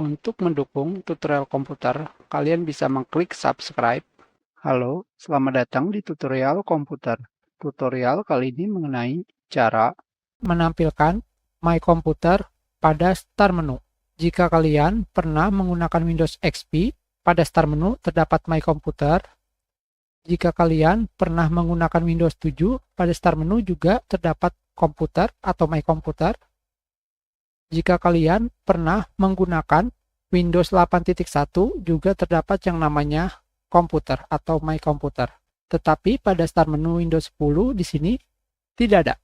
Untuk mendukung tutorial komputer, kalian bisa mengklik subscribe. Halo, selamat datang di tutorial komputer. Tutorial kali ini mengenai cara menampilkan My Computer pada Start menu. Jika kalian pernah menggunakan Windows XP, pada Start menu terdapat My Computer. Jika kalian pernah menggunakan Windows 7, pada Start menu juga terdapat Komputer atau My Computer. Jika kalian pernah menggunakan Windows 8.1, juga terdapat yang namanya komputer atau My Computer. Tetapi pada Start menu Windows 10 di sini tidak ada.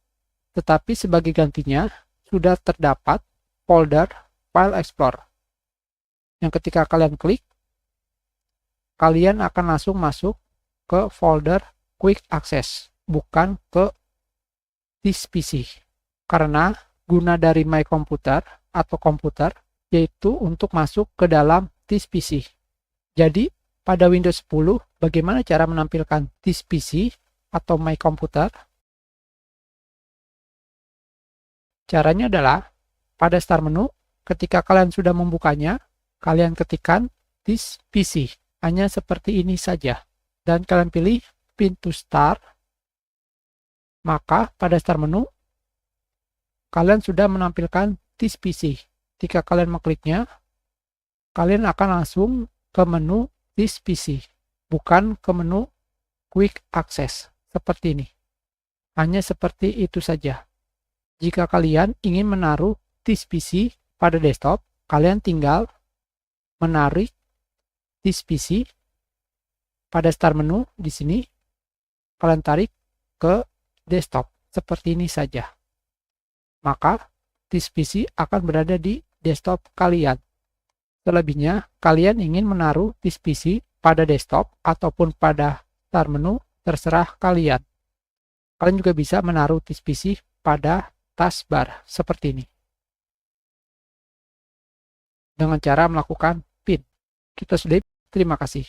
Tetapi sebagai gantinya sudah terdapat folder File Explorer. Yang ketika kalian klik, kalian akan langsung masuk ke folder Quick Access, bukan ke This PC. Karena guna dari My Computer atau komputer yaitu untuk masuk ke dalam This PC. Jadi pada Windows 10 bagaimana cara menampilkan This PC atau My Computer? Caranya adalah pada Start menu, ketika kalian sudah membukanya, kalian ketikkan This PC. Hanya seperti ini saja. Dan kalian pilih Pin to Start. Maka pada Start menu kalian sudah menampilkan This PC. Jika kalian mengkliknya, kalian akan langsung ke menu This PC, bukan ke menu Quick Access, seperti ini. Hanya seperti itu saja. Jika kalian ingin menaruh This PC pada desktop, kalian tinggal menarik This PC pada Start menu di sini, kalian tarik ke desktop, seperti ini saja. Maka This PC akan berada di desktop kalian. Selebihnya, kalian ingin menaruh This PC pada desktop ataupun pada Start menu, terserah kalian. Kalian juga bisa menaruh This PC pada taskbar, seperti ini. Dengan cara melakukan pin. Kita sudah, terima kasih.